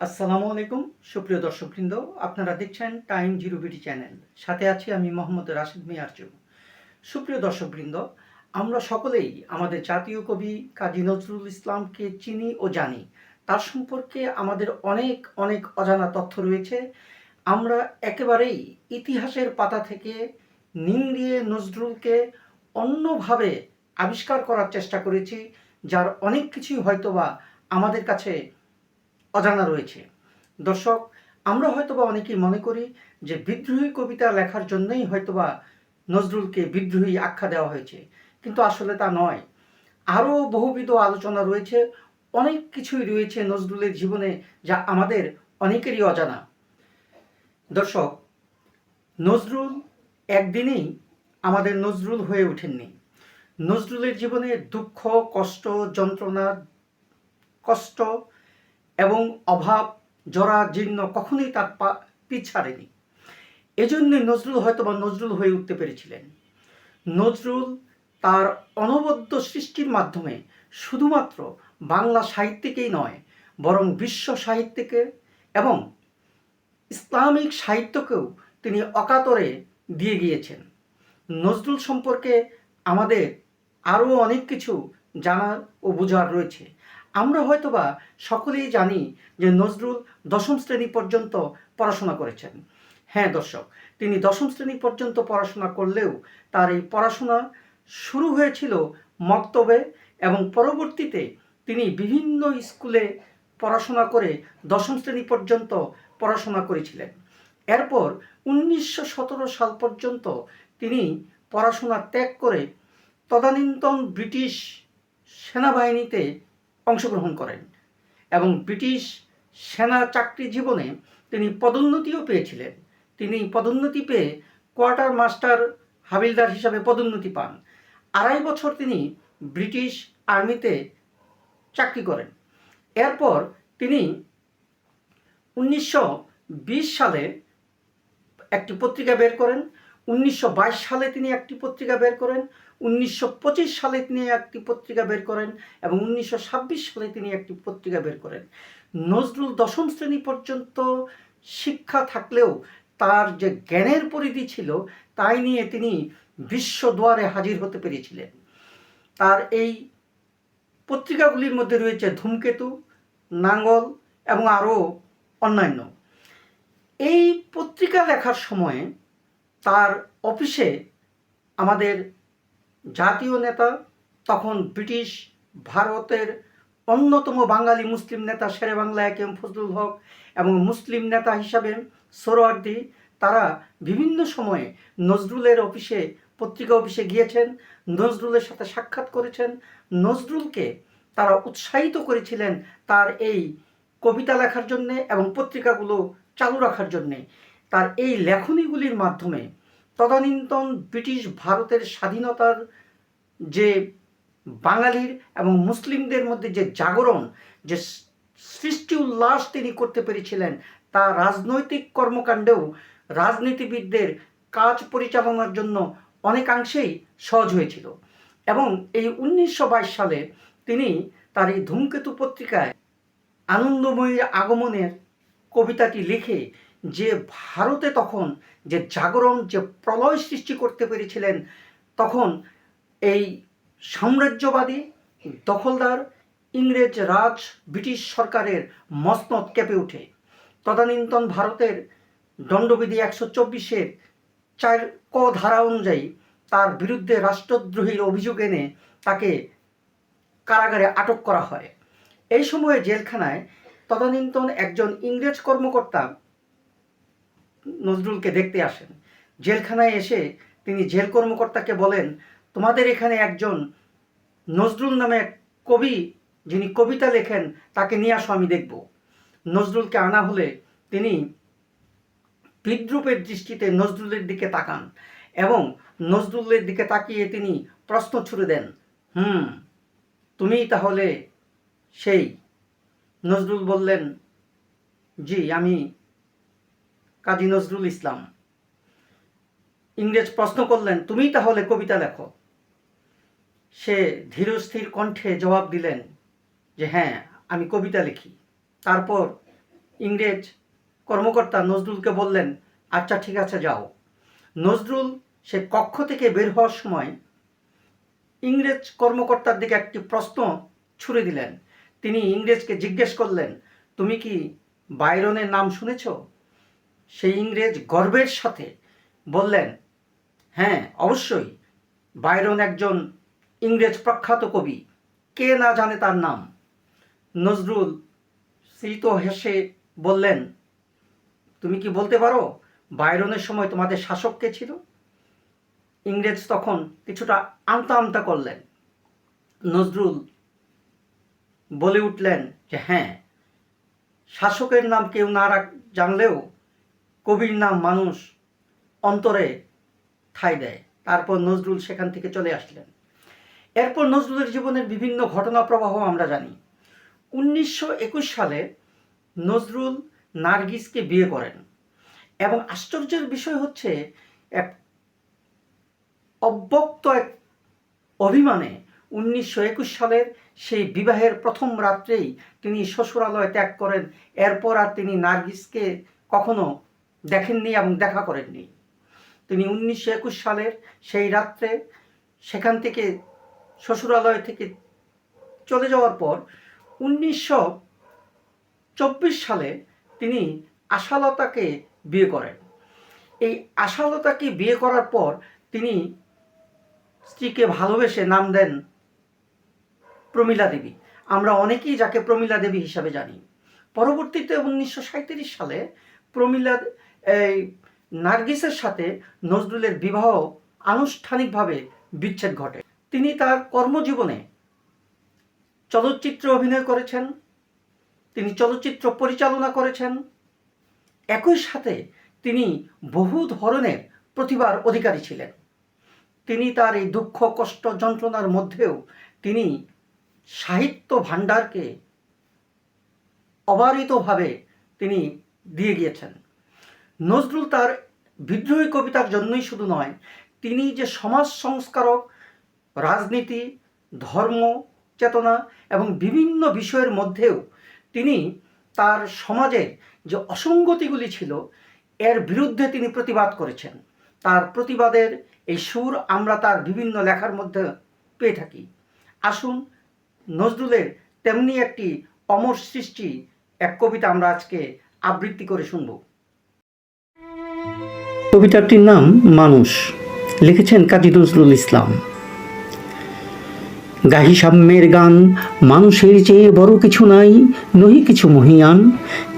আসসালামু আলাইকুম সুপ্রিয় দর্শকবৃন্দ, আপনারা দেখছেন টাইম জিরো বিডি চ্যানেল। সাথে আছি আমি মোহাম্মদ রাশিদ মিয়ারজু। সুপ্রিয় দর্শকবৃন্দ, আমরা সকলেই আমাদের জাতীয় কবি কাজী নজরুল ইসলামকে চিনি ও জানি। তার সম্পর্কে আমাদের অনেক অনেক অজানা তথ্য রয়েছে। আমরা একেবারেই ইতিহাসের পাতা থেকে নিংড়িয়ে নজরুলকে অন্যভাবে আবিষ্কার করার চেষ্টা করেছি, যার অনেক কিছুই হয়তোবা আমাদের কাছে অজানা রয়েছে। দর্শক, আমরা হয়তোবা অনেকেই মনে করি যে বিদ্রোহী কবিতা লেখার জন্যই হয়তোবা নজরুলকে বিদ্রোহী আখ্যা দেওয়া হয়েছে, কিন্তু আসলে তা নয়। আরও বহুবিধ আলোচনা রয়েছে, অনেক কিছুই রয়েছে নজরুলের জীবনে যা আমাদের অনেকেরই অজানা। দর্শক, নজরুল একদিনেই আমাদের নজরুল হয়ে ওঠেননি। নজরুলের জীবনে দুঃখ, কষ্ট, যন্ত্রণা, কষ্ট এবং অভাব, জরা জীর্ণ কখনোই তার পিছ ছাড়েনি। এজন্যই নজরুল হয়তোবা নজরুল হয়ে উঠতে পেরেছিলেন। নজরুল তার অনবদ্য সৃষ্টির মাধ্যমে শুধুমাত্র বাংলা সাহিত্যিকেই নয়, বরং বিশ্ব সাহিত্যকে এবং ইসলামিক সাহিত্যকেও তিনি অকাতরে দিয়ে গিয়েছেন। নজরুল সম্পর্কে আমাদের আরও অনেক কিছু জানার ও বোঝার রয়েছে। আমরা হয়তোবা সকলেই জানি যে নজরুল দশম শ্রেণী পর্যন্ত পড়াশোনা করেছেন। হ্যাঁ দর্শক, তিনি দশম শ্রেণী পর্যন্ত পড়াশোনা করলেও তার এই পড়াশোনা শুরু হয়েছিল মক্তবে, এবং পরবর্তীতে তিনি বিভিন্ন স্কুলে পড়াশোনা করে দশম শ্রেণী পর্যন্ত পড়াশোনা করেছিলেন। এরপর 1917 সাল পর্যন্ত তিনি পড়াশোনা ত্যাগ করে তদানীন্তন ব্রিটিশ সেনাবাহিনীতে অংশগ্রহণ করেন, এবং ব্রিটিশ সেনা চাকরি জীবনে তিনি পদোন্নতিও পেয়েছিলেন। তিনি পদোন্নতি পেয়ে কোয়ার্টার মাস্টার হাবিলদার হিসাবে পদোন্নতি পান। 2.5 বছর তিনি ব্রিটিশ আর্মিতে চাকরি করেন। এরপর তিনি 1920 সালে একটি পত্রিকা বের করেন, 1922 সালে তিনি একটি পত্রিকা বের করেন, 1925 সালে তিনি একটি পত্রিকা বের করেন, এবং 1926 সালে তিনি একটি পত্রিকা বের করেন। নজরুল দশম শ্রেণী পর্যন্ত শিক্ষা থাকলেও তার যে জ্ঞানের পরিধি ছিল তাই নিয়ে তিনি বিশ্ব দুয়ারে হাজির হতে পেরেছিলেন। তার এই পত্রিকাগুলির মধ্যে রয়েছে ধূমকেতু, নাঙ্গল এবং আরও অন্যান্য। এই পত্রিকা লেখার সময়ে তার অফিসে আমাদের জাতীয় নেতা, তখন ব্রিটিশ ভারতের অন্যতম বাঙালি মুসলিম নেতা শেরে বাংলা একেএম ফজলুল হক এবং মুসলিম নেতা হিসাবে সোহরাওয়ার্দী, তারা বিভিন্ন সময়ে নজরুলের অফিসে, পত্রিকা অফিসে গিয়েছেন, নজরুলের সাথে সাক্ষাৎ করেছেন। নজরুলকে তারা উৎসাহিত করেছিলেন তার এই কবিতা লেখার জন্যে এবং পত্রিকাগুলো চালু রাখার জন্যে। তার এই লেখনীগুলির মাধ্যমে তদানীন্তন ব্রিটিশ ভারতের স্বাধীনতার যে বাঙালির এবং মুসলিমদের মধ্যে যে জাগরণ, যে সৃষ্টি উল্লাস তিনি করতে পেরেছিলেন, তা রাজনৈতিক কর্মকাণ্ডেও রাজনীতিবিদদের কাজ পরিচালনার জন্য অনেকাংশেই সহজ হয়েছিল। এবং এই 1922 সালে তিনি তার এই ধূমকেতু পত্রিকায় আনন্দময়ীর আগমনের কবিতাটি লিখে যে ভারতে তখন যে জাগরণ, যে প্রলয় সৃষ্টি করতে পেরেছিলেন, তখন এই সাম্রাজ্যবাদী দখলদার ইংরেজ রাজ ব্রিটিশ সরকারের মসনদ কেঁপে ওঠে। তদানীন্তন ভারতের দণ্ডবিধি 124-এর 4 ক ধারা অনুযায়ী তার বিরুদ্ধে রাষ্ট্রদ্রোহীর অভিযোগ এনে তাকে কারাগারে আটক করা হয়। এই সময়ে জেলখানায় তদানীন্তন একজন ইংরেজ কর্মকর্তা নজরুলকে দেখতে আসেন। জেলখানায় এসে তিনি জেল কর্মকর্তাকে বলেন, তোমাদের এখানে একজন নজরুল নামে এক কবি, যিনি কবিতা লেখেন, তাকে নিয়ে আসো, আমি দেখব। নজরুলকে আনা হলে তিনি বিদ্রূপের দৃষ্টিতে নজরুলের দিকে তাকান এবং নজরুলের দিকে তাকিয়ে তিনি প্রশ্ন ছুড়ে দেন, তুমিই তাহলে সেই? নজরুল বললেন, জি, আমি কাজী নজরুল ইসলাম। ইংরেজ প্রশ্ন করলেন, তুমিই তাহলে কবিতা লেখো? সে ধীরস্থির কণ্ঠে জবাব দিলেন যে হ্যাঁ, আমি কবিতা লিখি। তারপর ইংরেজ কর্মকর্তা নজরুলকে বললেন, আচ্ছা ঠিক আছে যাও। নজরুল সে কক্ষ থেকে বের হওয়ার সময় ইংরেজ কর্মকর্তার দিকে একটি প্রশ্ন ছুড়ে দিলেন। তিনি ইংরেজকে জিজ্ঞেস করলেন, তুমি কি বাইরনের নাম শুনেছ? সেই ইংরেজ গর্বের সাথে বললেন, হ্যাঁ অবশ্যই, বাইরন একজন ইংরেজ প্রখ্যাত কবি, কে না জানে তার নাম। নজরুল স্মিত হেসে বললেন, তুমি কি বলতে পারো বাইরনের সময় তোমাদের শাসক কে ছিল? ইংরেজ তখন কিছুটা আমতা আমতা করলেন। নজরুল বলে উঠলেন যে হ্যাঁ, শাসকের নাম কেউ না জানলেও কবির নাম মানুষ অন্তরে ঠাঁই দেয়। তারপর নজরুল সেখান থেকে চলে আসলেন। এরপর নজরুলের জীবনের বিভিন্ন ঘটনা প্রবাহ আমরা জানি। 1921 সালে নজরুল নার্গিসকে বিয়ে করেন এবং আশ্চর্যের বিষয় হচ্ছে এক অব্যক্ত এক অভিমানে 1921 সালের সেই বিবাহের প্রথম রাত্রেই তিনি শ্বশুরালয় ত্যাগ করেন। এরপর আর তিনি নার্গিসকে কখনো দেখেননি এবং দেখা করেননি। তিনি 1921 সালের সেই রাত্রে সেখান থেকে শ্বশুরালয় থেকে চলে যাওয়ার পর 1924 সালে তিনি আশালতাকে বিয়ে করেন। এই আশালতাকে বিয়ে করার পর তিনি স্ত্রীকে ভালোবেসে নাম দেন প্রমীলা দেবী। আমরা অনেকেই যাকে প্রমীলা দেবী হিসাবে জানি। পরবর্তীতে 1937 সালে প্রমীলা নার্গিসের সাথে নজরুলের বিবাহ আনুষ্ঠানিকভাবে বিচ্ছেদ ঘটে। তিনি তার কর্মজীবনে চলচ্চিত্রে অভিনয় করেছেন, তিনি চলচ্চিত্র পরিচালনা করেছেন, একই সাথে তিনি বহু ধরনের প্রতিভার অধিকারী ছিলেন। তিনি তার এই দুঃখ কষ্ট যন্ত্রণার মধ্যেও তিনি সাহিত্য ভাণ্ডারকে অবারিতভাবে তিনি দিয়ে গিয়েছেন। নজরুল তার বিদ্রোহী কবিতার জন্যই শুধু নয়, তিনি যে সমাজ সংস্কারক, রাজনীতি, ধর্ম চেতনা এবং বিভিন্ন বিষয়ের মধ্যেও তিনি তার সমাজের যে অসঙ্গতিগুলি ছিল এর বিরুদ্ধে তিনি প্রতিবাদ করেছেন। তার প্রতিবাদের এই সুর আমরা তার বিভিন্ন লেখার মধ্যে পেয়ে থাকি। আসুন নজরুলের তেমনি একটি অমর সৃষ্টি এক কবিতা আমরা আজকে আবৃত্তি করে শুনব। কবিতাটির নাম মানুষ, লিখেছেন কাজী নজরুল ইসলাম। গাহি সাম্যের গান, মানুষের চেয়ে বড় কিছু নাই, নহি কিছু মহিয়ান।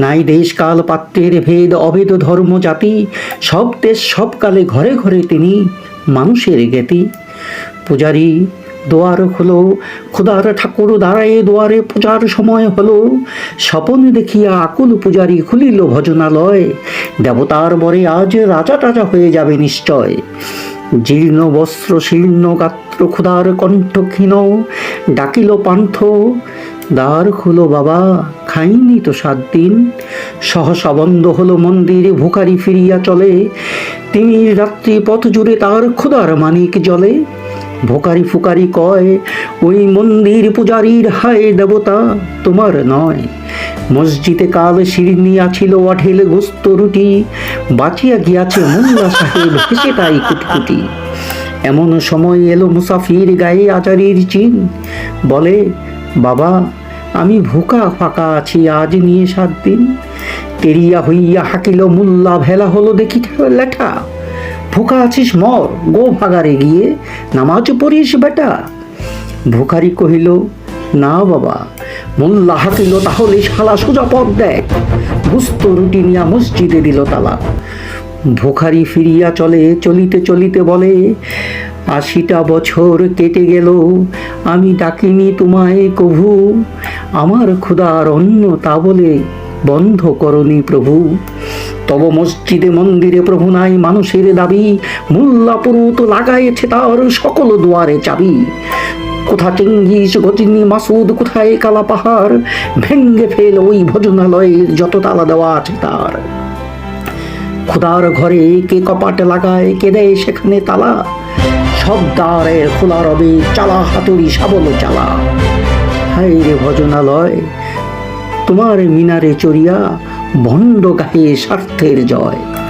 নাই দেশ কাল পাত্রের ভেদ, অভেদ ধর্ম জাতি, সব দেশ সব কালে ঘরে ঘরে তিনি মানুষের জ্ঞাতি। পূজারি দোয়ার হলো, খোদার ঠাকুর দাঁড়ায় দুয়ারে, পূজার সময় হলো। স্বপন দেখিয়া আকুল পূজারি খুলিল ভজনালয়, দেবতার বরে আজ রাজা টাজা হয়ে যাবে নিশ্চয়। জীর্ণ বস্ত্র শীর্ণ গাত্র ক্ষুধার কণ্ঠ ক্ষীণ, ডাকিল পান্থ দ্বার খুলো বাবা, খাইনি তো 7 দিন। সহসা বন্ধ হলো মন্দির, ভিখারি ফিরিয়া চলে, তিনি রাত্রি পথ জুড়ে তার ক্ষুধার মানিক জলে। ভিখারি ফুকারি কয়, ওই মন্দির পূজারীর, হায় দেবতা তোমার নয়। মসজিদে কাল শিরনি আছিল আঠেল গোস্ত রুটি, বাঁচিয়া গিয়াছে মোল্লা সাহেব হেসে তাই কুটকুটি। এমন সময় এলো মুসাফির, গায়ে আচারির চিন, বলে বাবা আমি ভুকা ফাঁকা আছি আজ নিয়ে 7 দিন। তেরিয়া হইয়া হাকিল মোল্লা, ভেলা হলো দেখি লেঠা, ভুকা আছিস মর, গো ভাগারে গিয়ে নামাজ পড়িস বেটা। ভিখারি কহিল না বাবা। মোল্লা হাকিল তাহলে শালা সোজা পথ দেখ, গুস্ত রুটি নিয়া মসজিদে দিল তালা। ভিখারি ফিরিয়া চলে, চলিতে চলিতে বলে, 80টা বছর কেটে গেল আমি ডাকিনি তোমায় কভু, আমার ক্ষুধার অন্ন তা বলে বন্ধ করনি প্রভু। তব মসজিদে মন্দিরে প্রভু নাই মানুষের দাবি, মোল্লা পুরুত লাগাইছে তার সকল দুয়ারে চাবি। কোথা চেঙ্গিস গজিনী মাসুদ, কোথায় কালা পাহাড়, ভেঙ্গে ফেল ওই ভজনালয়ের যত তালা দেওয়া আছে তার। খোদার ঘরে কে কপাট লাগায়, কে দেয় সেখানে তালা, সব দ্বারের খোলা রবে, চালা হাতুড়ি শাবল চালা। হায় রে ভজনালয়, তোমার মিনারে চড়িয়া ভণ্ড গাহে স্বার্থের জয়।